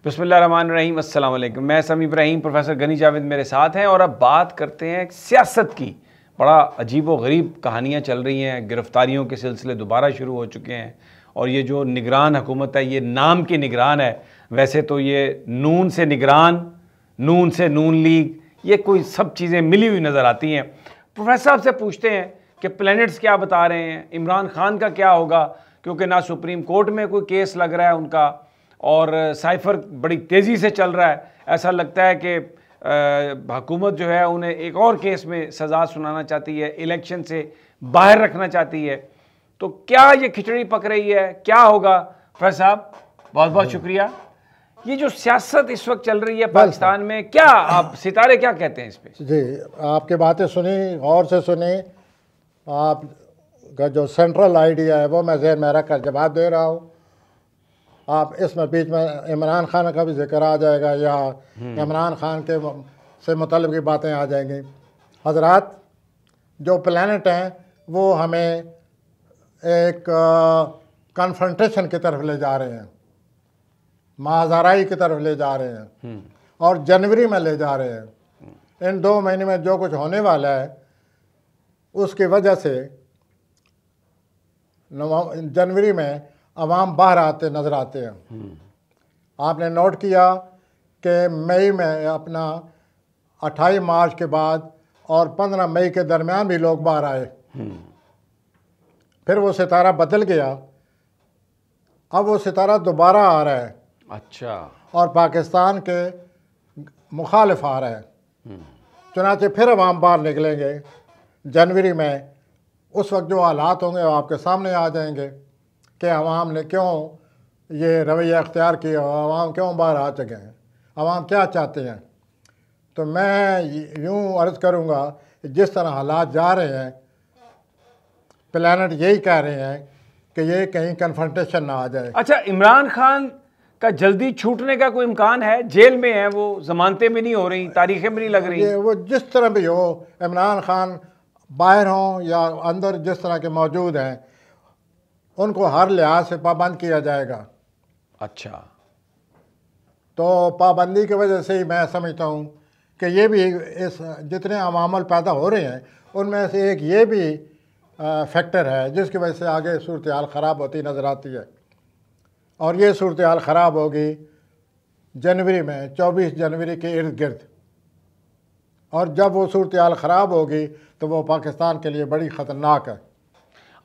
बिस्मिल्लाहिर्रहमानिर्रहीम, अस्सलाम वालेकुम। मैं समी इब्राहिम, प्रोफेसर गनी जावेद मेरे साथ हैं और अब बात करते हैं सियासत की। बड़ा अजीब व गरीब कहानियाँ चल रही हैं, गिरफ्तारियों के सिलसिले दोबारा शुरू हो चुके हैं और ये जो निगरान हुकूमत है, ये नाम की निगरान है, वैसे तो ये नून से निगरान, नून से नून लीग, ये कोई सब चीज़ें मिली हुई नज़र आती हैं। प्रोफेसर साहब से पूछते हैं कि प्लैनेट्स क्या बता रहे हैं, इमरान खान का क्या होगा, क्योंकि ना सुप्रीम कोर्ट में कोई केस लग रहा है उनका और साइफर बड़ी तेज़ी से चल रहा है। ऐसा लगता है कि हुकूमत जो है उन्हें एक और केस में सज़ा सुनाना चाहती है, इलेक्शन से बाहर रखना चाहती है। तो क्या ये खिचड़ी पक रही है, क्या होगा? प्रोफेसर साहब बहुत बहुत शुक्रिया। ये जो सियासत इस वक्त चल रही है पाकिस्तान में, क्या आप सितारे क्या कहते हैं इस पे? जी, आपकी बातें सुनी, गौर से सुनी। आपका जो सेंट्रल आइडिया है वो मैं ज़हन में रख कर जवाब दे रहा हूँ। आप इसमें बीच में इमरान खान का भी जिक्र आ जाएगा या इमरान खान के से मुतल्लिक़ की बातें आ जाएंगी। हज़रात, जो प्लैनेट हैं वो हमें एक कन्फ्रंटेशन की तरफ ले जा रहे हैं, माज़ाराई की तरफ ले जा रहे हैं और जनवरी में ले जा रहे हैं। इन 2 महीने में जो कुछ होने वाला है उसकी वजह से जनवरी में अवाम बाहर आते नज़र आते हैं। आपने नोट किया कि मई में अपना 28 मार्च के बाद और 15 मई के दरमियान भी लोग बाहर आए। फिर वो सितारा बदल गया, अब वो सितारा दोबारा आ रहा है। अच्छा। और पाकिस्तान के मुखालिफ आ रहा है। चुनांचे फिर अवाम बाहर निकलेंगे जनवरी में। उस वक्त जो हालात होंगे वो आपके सामने आ जाएंगे कि अवाम ने क्यों ये रवैया अख्तियार किया, अवाम क्यों बाहर आ चुके हैं, अवाम क्या चाहते हैं। तो मैं यूँ अर्ज़ करूँगा, जिस तरह हालात जा रहे हैं, प्लैनेट यही कह रहे हैं कि ये कहीं कन्फ्रंटेशन ना आ जाए। अच्छा, इमरान खान का जल्दी छूटने का कोई इम्कान है? जेल में है वो, जमानतें भी नहीं हो रही, तारीखें भी नहीं लग रही। ये वो जिस तरह भी हो, इमरान खान बाहर हों या अंदर जिस तरह के मौजूद हैं, उनको हर लिहाज से पाबंद किया जाएगा। अच्छा। तो पाबंदी की वजह से ही मैं समझता हूँ कि ये भी इस जितने अवामल पैदा हो रहे हैं उनमें से एक ये भी फैक्टर है जिसकी वजह से आगे सूरत हाल ख़राब होती नज़र आती है। और ये सूरत हाल ख़राब होगी जनवरी में, 24 जनवरी के इर्द गिर्द। और जब वो सूरत हाल ख़राब होगी तो वो पाकिस्तान के लिए बड़ी ख़तरनाक है।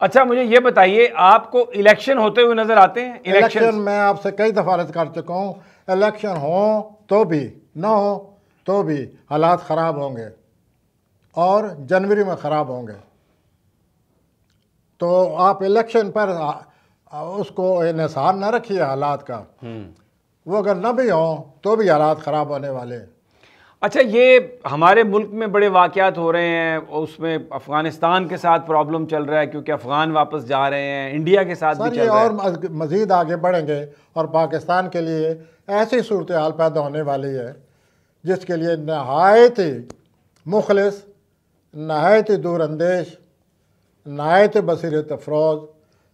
अच्छा, मुझे ये बताइए, आपको इलेक्शन होते हुए नज़र आते हैं? इलेक्शन मैं आपसे कई दफ़ा अर्ज़ कर चुका हूँ, इलेक्शन हो तो भी, ना हो तो भी हालात ख़राब होंगे और जनवरी में ख़राब होंगे। तो आप इलेक्शन पर उसको इन्हिसार न रखिए हालात का। वो अगर न भी हो तो भी हालात ख़राब होने वाले हैं। अच्छा, ये हमारे मुल्क में बड़े वाक़यात हो रहे हैं, उसमें अफ़गानिस्तान के साथ प्रॉब्लम चल रहा है क्योंकि अफ़गान वापस जा रहे हैं, इंडिया के साथ भी चल रहा है। और मज़ीद आगे बढ़ेंगे और पाकिस्तान के लिए ऐसी सूरत हाल पैदा होने वाली है जिसके लिए नहायत ही मुखलिस, नहायत ही दूरअंदेश, नहायत ही बसीरत अफरोज़,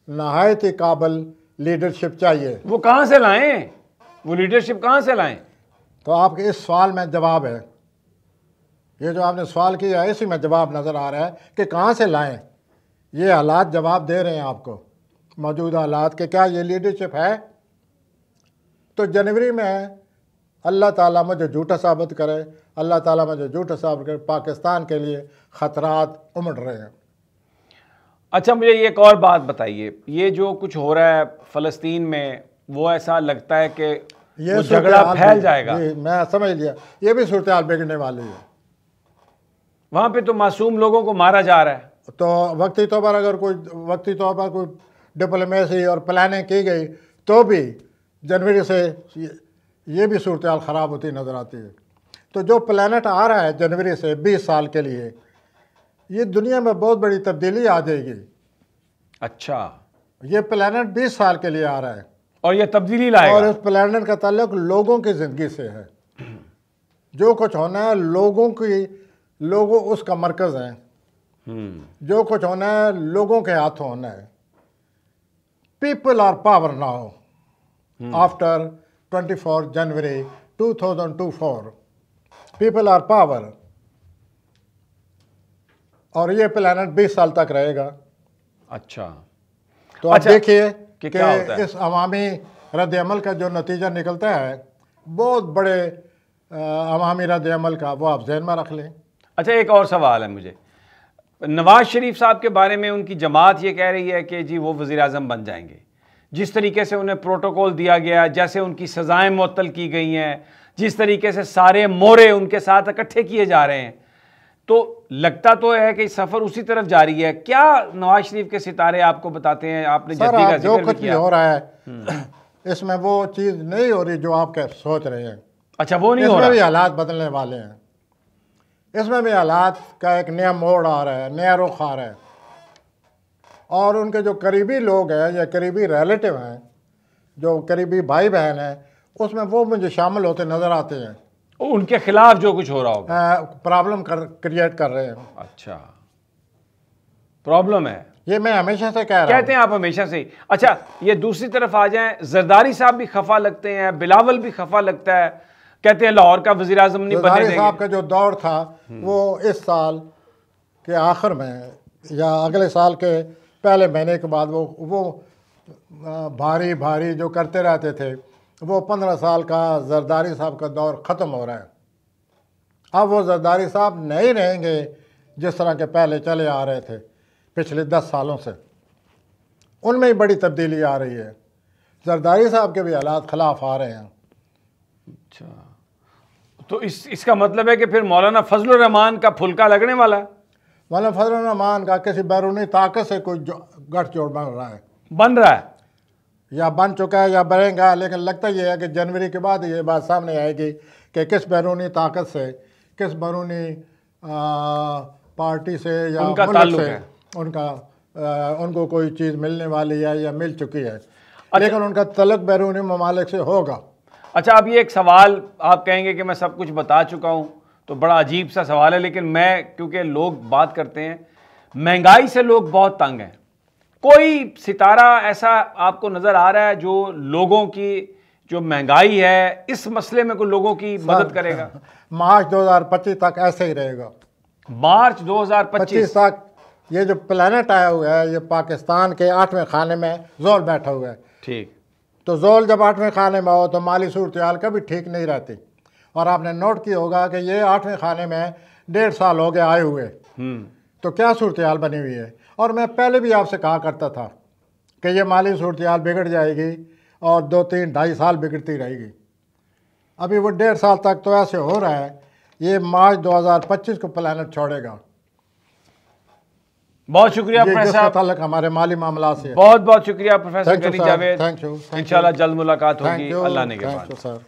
नहायत ही काबिल लीडरशिप चाहिए। वो कहाँ से लाएं? वो लीडरशिप कहाँ से लाएं? तो आपके इस सवाल में जवाब है। ये जो आपने सवाल किया है इसी में जवाब नज़र आ रहा है कि कहाँ से लाएं। ये हालात जवाब दे रहे हैं आपको, मौजूदा हालात के। क्या ये लीडरशिप है? तो जनवरी में अल्लाह ताला मुझे झूठा साबित करे, अल्लाह ताला मुझे झूठा साबित करे, पाकिस्तान के लिए ख़तरात उमड़ रहे हैं। अच्छा, मुझे एक और बात बताइए, ये जो कुछ हो रहा है फ़लस्तीन में, वो ऐसा लगता है कि ये झगड़ा फैल जाएगा। जी, मैं समझ लिया, ये भी सूरत हाल बिगड़ने वाली है। वहाँ पे तो मासूम लोगों को मारा जा रहा है। तो वक्ती तौर पर अगर कोई डिप्लोमेसी और प्लानिंग की गई तो भी जनवरी से ये भी सूरत हाल ख़राब होती नज़र आती है। तो जो प्लैनेट आ रहा है जनवरी से 20 साल के लिए, ये दुनिया में बहुत बड़ी तब्दीली आ जाएगी। अच्छा, ये प्लैनेट 20 साल के लिए आ रहा है और ये तब्दीली लाएगा। और इस प्लैनेट का ताल्लुक लोगों की ज़िंदगी से है। जो कुछ होना है लोगों उसका मरकज़ है। जो कुछ होना है लोगों के हाथों होना है। People are power now after 24 January 2024। People are power. और ये प्लानट 20 साल तक रहेगा। अच्छा, तो आप देखिए कि क्या होता है? इस अवामी रद्द-ए-अमल का जो नतीजा निकलता है, बहुत बड़े अवामी रद्द-ए-अमल का, वो आप जहन में रख लें। अच्छा, एक और सवाल है मुझे। नवाज शरीफ साहब के बारे में उनकी जमात ये कह रही है कि जी वो वज़ीर आज़म बन जाएंगे। जिस तरीके से उन्हें प्रोटोकॉल दिया गया, जैसे उनकी सज़ाएं मुअत्तल की गई हैं, जिस तरीके से सारे मोहरे उनके साथ इकट्ठे किए जा रहे हैं, तो लगता तो है कि सफ़र उसी तरफ जारी है। क्या नवाज शरीफ के सितारे आपको बताते हैं? आपने सर, जद्दी का जो जिक्र कुछ भी भी किया हो रहा है इसमें वो चीज़ नहीं हो रही जो आप सोच रहे हैं। अच्छा, वो नहीं हो इसमें रहा। भी हालात बदलने वाले हैं। इसमें भी हालात का एक नया मोड़ आ रहा है, नया रुख आ रहा है। और उनके जो करीबी लोग हैं या करीबी रिलेटिव हैं, जो करीबी भाई बहन हैं, उसमें वो मुझे शामिल होते नज़र आते हैं। उनके खिलाफ जो कुछ हो रहा होगा, प्रॉब्लम क्रिएट कर रहे हैं। अच्छा, प्रॉब्लम है। ये मैं हमेशा से कह रहा हूं। कहते हैं आप हमेशा से। अच्छा, ये दूसरी तरफ आ जाएं, जरदारी साहब भी खफा लगते हैं, बिलावल भी खफा लगता है, कहते हैं लाहौर का वज़ीर आज़म नहीं बनने देंगे। साहब का जो दौर था वो इस साल के आखिर में या अगले साल के पहले महीने के बाद वो भारी भारी जो करते रहते थे, वो 15 साल का जरदारी साहब का दौर ख़त्म हो रहा है। अब वो जरदारी साहब नहीं रहेंगे जिस तरह के पहले चले आ रहे थे पिछले 10 सालों से। उनमें ही बड़ी तब्दीली आ रही है। जरदारी साहब के भी हालात खिलाफ आ रहे हैं। अच्छा, तो इसका मतलब है कि फिर मौलाना फजलुर रहमान का फुलका लगने वाला है। मौलाना फजलुर रहमान का किसी बैरूनी ताकत से कोई गठजोड़ बन रहा है या बन चुका है या बनेगा। लेकिन लगता यह है कि जनवरी के बाद ये बात सामने आएगी कि किस बैरूनी ताकत से, किस बैरूनी पार्टी से या उनका मुल्क ताल्लुक से है। उनको कोई चीज़ मिलने वाली है या मिल चुकी है। लेकिन उनका तल्लुक बैरूनी ममालिक से होगा। अच्छा, अब ये एक सवाल आप कहेंगे कि मैं सब कुछ बता चुका हूँ, तो बड़ा अजीब सा सवाल है, लेकिन मैं, क्योंकि लोग बात करते हैं, महंगाई से लोग बहुत तंग हैं। कोई सितारा ऐसा आपको नज़र आ रहा है जो लोगों की जो महंगाई है इस मसले में कोई लोगों की मदद करेगा? मार्च 2025 तक ऐसे ही रहेगा। मार्च 2025 तक ये जो प्लानट आया हुआ है, ये पाकिस्तान के 8वें खाने में जोल बैठा हुआ है। ठीक, तो जोल जब 8वें खाने में हो तो माली सूरत हाल कभी ठीक नहीं रहती। और आपने नोट किया होगा कि ये 8वें खाने में 1.5 साल हो गए आए हुए। तो क्या सूरत हाल बनी हुई है। और मैं पहले भी आपसे कहा करता था कि ये माली सूरत हाल बिगड़ जाएगी और 2-3-2.5 साल बिगड़ती रहेगी। अभी वो 1.5 साल तक तो ऐसे हो रहा है। ये मार्च 2025 को प्लानट छोड़ेगा। बहुत शुक्रिया प्रोफेसर साहब, हमारे माली मामला से बहुत बहुत शुक्रिया professor Ghani Javed. Thank you. इंशाल्लाह जल्द मुलाकात होगी, अल्लाह ने के बाद। सर।